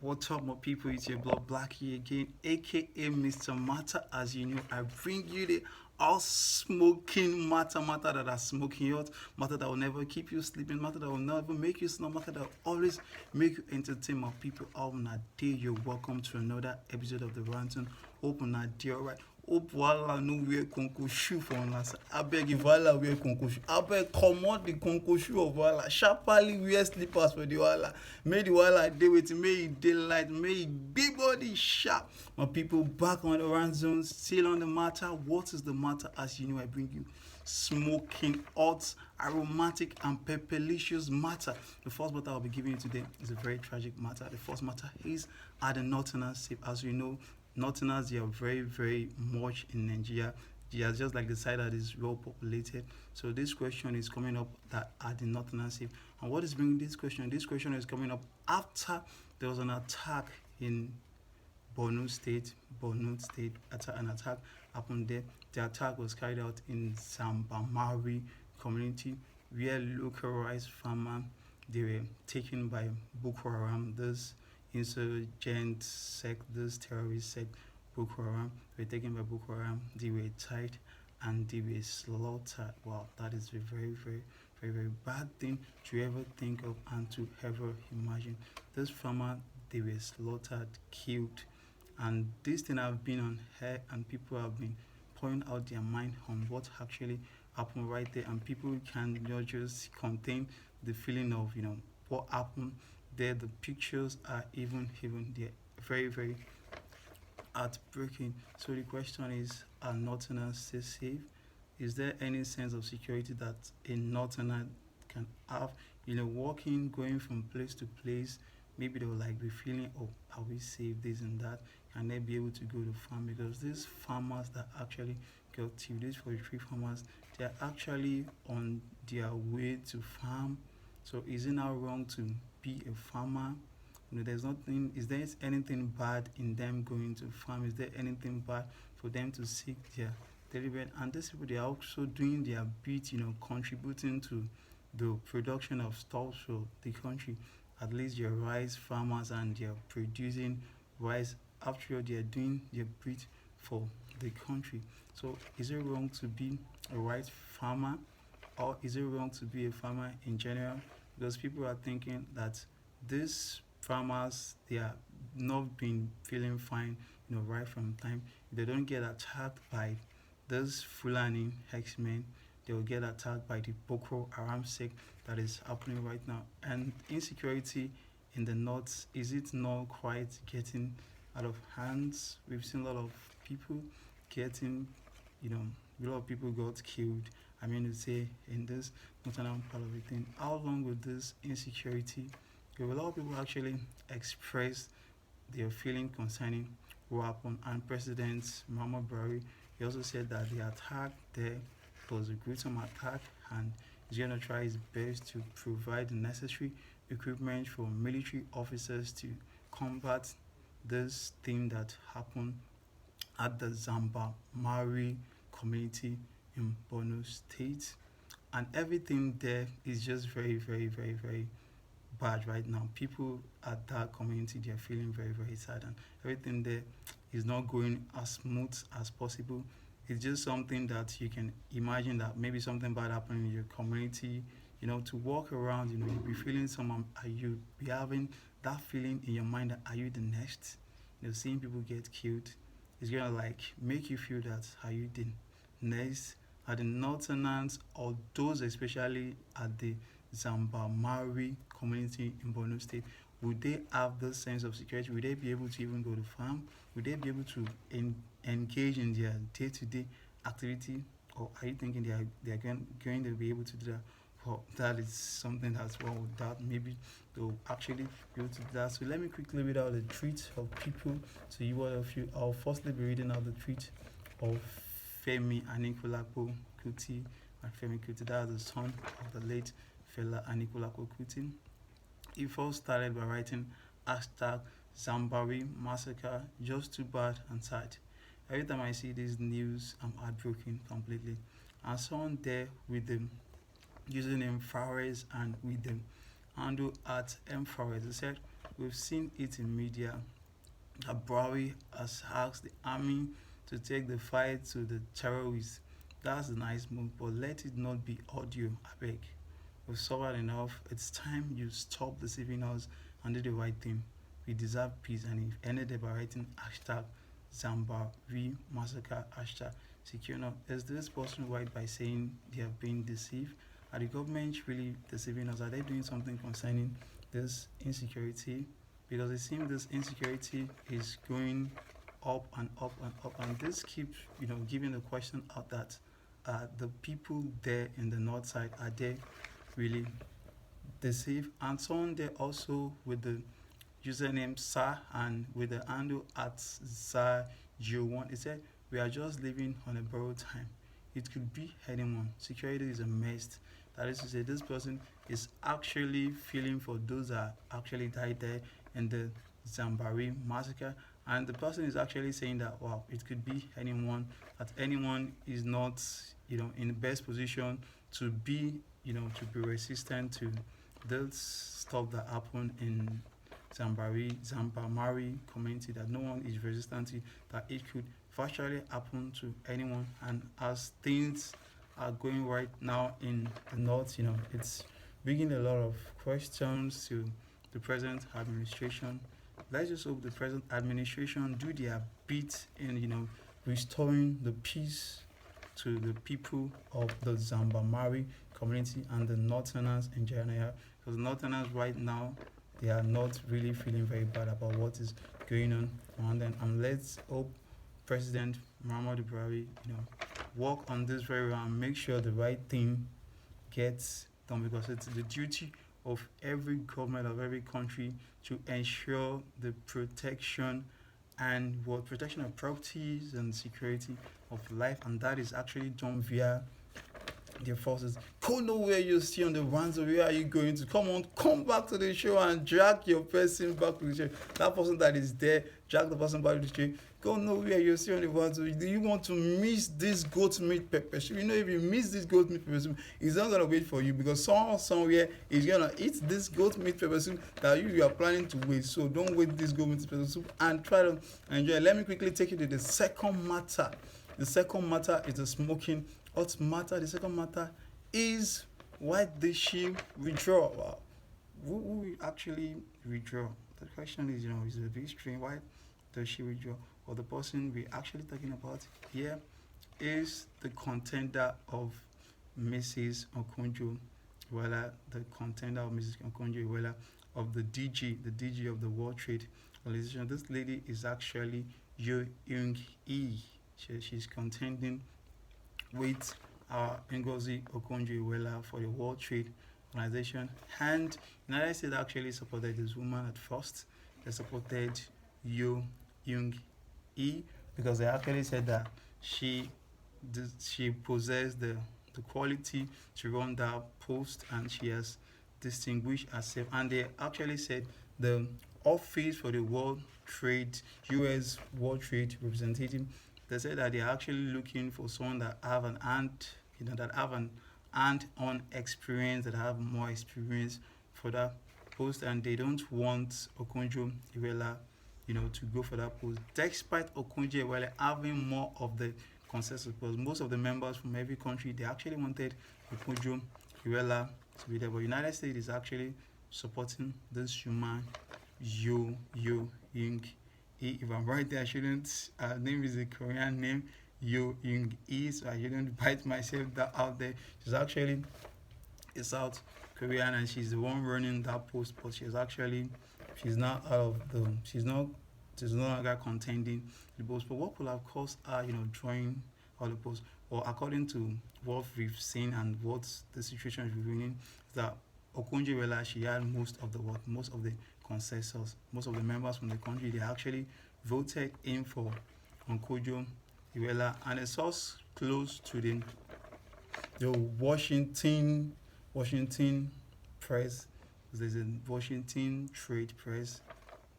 What's up, my people? It's your blood Black here again, aka Mr. Matter. As you know, I bring you the all smoking matter that are smoking hot, matter that will never keep you sleeping, matter that will never make you snore, matter that will always make you entertain my people. All na day, you're welcome to another episode of the Ranton. Hope na day, alright. Hope wala no wear conco shoe for us. I beg if wala wear conco shoe. I beg comot the conco shoe of wala. Sharply wear slippers for the wala. May the wala day with may it daylight, may it big body sharp. My people back on the run zone, still on the matter. What is the matter? As you know, I bring you smoking hot, aromatic, and pepperlicious matter. The first matter I'll be giving you today is a very tragic matter. The first matter is at the Northeners. As you know, Northerners, they are very, very much in Nigeria. They are just like the side that is well populated. So this question is coming up that are the Northerners safe? And what is bringing this question? This question is coming up after there was an attack in Borno State, an attack happened there. The attack was carried out in Zambamari community where local rice farmers they were taken by Boko Haram. This insurgent sect, this terrorist sect, Boko Haram, were taken by Boko Haram. They were tied and they were slaughtered. Wow, that is a very, very, very, very bad thing to ever think of and to ever imagine. This farmer, they were slaughtered, killed, and this thing have been on air, and people have been pouring out their mind on what actually happened right there, and people can just contain the feeling of what happened there. The pictures are even they're very, very heartbreaking. So the question is, are Northerners still safe? Is there any sense of security that a Northerner can have? Walking, going from place to place, maybe they'll like be feeling, oh, are we safe, this and that? Can they be able to go to farm? Because these farmers that actually got to these 43 farmers, they're actually on their way to farm. So is it now wrong to be a farmer? There's nothing. Is there anything bad in them going to farm? Is there anything bad for them to seek their daily bread? And these people, they are also doing their bit, contributing to the production of stuff for the country. At least your rice farmers, and they're producing rice. After all, they are doing their bit for the country. So is it wrong to be a rice farmer, or is it wrong to be a farmer in general? Because people are thinking that these farmers, they are not been feeling fine, right from time. If they don't get attacked by those Fulani X-Men, they will get attacked by the Boko Haram sect that is happening right now. And insecurity in the north, is it not quite getting out of hands? We've seen a lot of people getting, a lot of people got killed. I mean to say, in this northern part of the thing. How long will this insecurity go? A lot of people actually express their feeling concerning what happened. And President Muhammad Buhari, he also said that the attack there was a gruesome attack, and he's going to try his best to provide the necessary equipment for military officers to combat this thing that happened at the Zambamari community in Borno State. And everything there is just very, very, very, very bad right now. People at that community, they're feeling very, very sad, and everything there is not going as smooth as possible. It's just something that you can imagine that maybe something bad happened in your community, to walk around, you'll be feeling someone, are you be having that feeling in your mind that are you the next? Seeing people get killed is gonna like make you feel that are you the next? Are the Northerners, or those especially at the Zambamari community in Borno State, would they have this sense of security? Would they be able to even go to farm? Would they be able to engage in their day-to-day activity? Or are you thinking they are going to be able to do that? Well, that is something that's well with that. Maybe they'll actually be able to do that. So let me quickly read out the tweets of people to you all of you. I'll firstly be reading out the tweet of Femi Anikulapo Kuti. And Femi Kuti, that is the son of the late fella Anikulapo Kuti. He first started by writing hashtag Zambari massacre, just too bad and sad. Every time I see this news, I'm heartbroken completely. And someone there with the username Fares and with the handle at mFares, he said, We've seen it in media that Buhari has asked the army to take the fight to the terrorists. That's a nice move, but let it not be audio, I beg. We've suffered enough. It's time you stop deceiving us and do the right thing. We deserve peace, and if ended by writing hashtag Zambari massacre hashtag secure now. Is this person right by saying they have been deceived? Are the government really deceiving us? Are they doing something concerning this insecurity? Because it seems this insecurity is going up and up and up, and this keeps giving the question out that the people there in the north side, are they really deceived? And someone there also with the username Sa and with the handle at Sa01, it said we are just living on a borrowed time. It could be anyone. Security is a mess. That is to say, this person is actually feeling for those that actually died there in the Zambari massacre, and the person is actually saying that wow, it could be anyone. That anyone is not in the best position to be to be resistant to this stuff that happened in Zambamari community, that no one is resistant to, that it could virtually happen to anyone. And as things are going right now in the north, it's bringing a lot of questions to the present administration. Let's just hope the present administration do their bit in restoring the peace to the people of the Zambamari community and the Northerners in general. Because Northerners right now, they are not really feeling very bad about what is going on around them. And let's hope President Muhammadu Buhari, work on this very well and make sure the right thing gets done, because it's the duty of every government of every country to ensure the protection and protection of properties and security of life, and that is actually done via their forces. Go nowhere, you see on the runs. Where are you going to? Come back to the show and drag your person back to the show. That person that is there, drag the person back to the show. Go nowhere, you see on the runs. Do you want to miss this goat meat pepper soup? If you miss this goat meat pepper soup, it's not gonna wait for you, because someone somewhere is gonna eat this goat meat pepper soup that you are planning to waste. So don't wait this goat meat pepper soup and try to enjoy. Let me quickly take you to the second matter. The second matter is the smoking hot matter. The second matter is, why did she withdraw? Wow. Who will actually withdraw? The question is, is a bit strange. Why does she withdraw? Or the person we're actually talking about here is the contender of Mrs. Okonjo-Iweala, the contender of Mrs. Okonjo-Iweala of the DG of the World Trade Organization. This lady is actually Yo Young-hee. She's contending with Ngozi Okonjo-Iweala for the World Trade Organization. And United States actually supported this woman at first. They supported Yo Young-hee because they actually said that she possessed the quality to run that post, and she has distinguished herself. And they actually said the office for the U.S. World Trade Representative, they said that they're actually looking for someone that have an hand-on experience, that have more experience for that post, and they don't want Okonjo-Iweala, to go for that post, despite Okonjo-Iweala having more of the consensus. Because most of the members from every country, they actually wanted Okonjo-Iweala to be there, but United States is actually supporting this human, Yo Young-hee. If I'm right there, I shouldn't. Her name is a Korean name, Yo Young-hee, so I shouldn't bite myself that out there. She's actually a South Korean, and she's the one running that post. But she's now out of the. She's no longer contending the post. But what could have caused her, drawing all the posts? Or according to what we've seen and what the situation is revealing, is that Okonjo-Iweala, she had most of the consensus. Most of the members from the country, they actually voted in for Okonjo-Iweala, and a source close to the Washington press, there's a Washington trade press.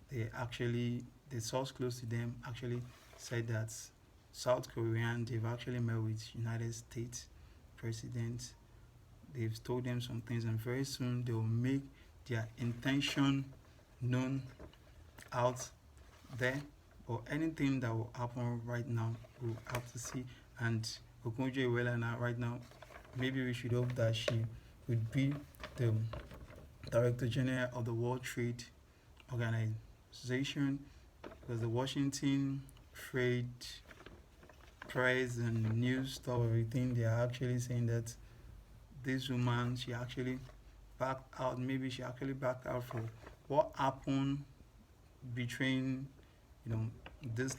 The source close to them actually said that South Korean, they've actually met with United States president. They've told them some things, and very soon they will make their intention known out there, or anything that will happen right now, we'll have to see. And Okonjo Iweala right now, maybe we should hope that she would be the Director General of the World Trade Organization, because the Washington Trade Press and news stuff, everything, they are actually saying that this woman, she actually backed out. Maybe she actually backed out for what happened between, you know, this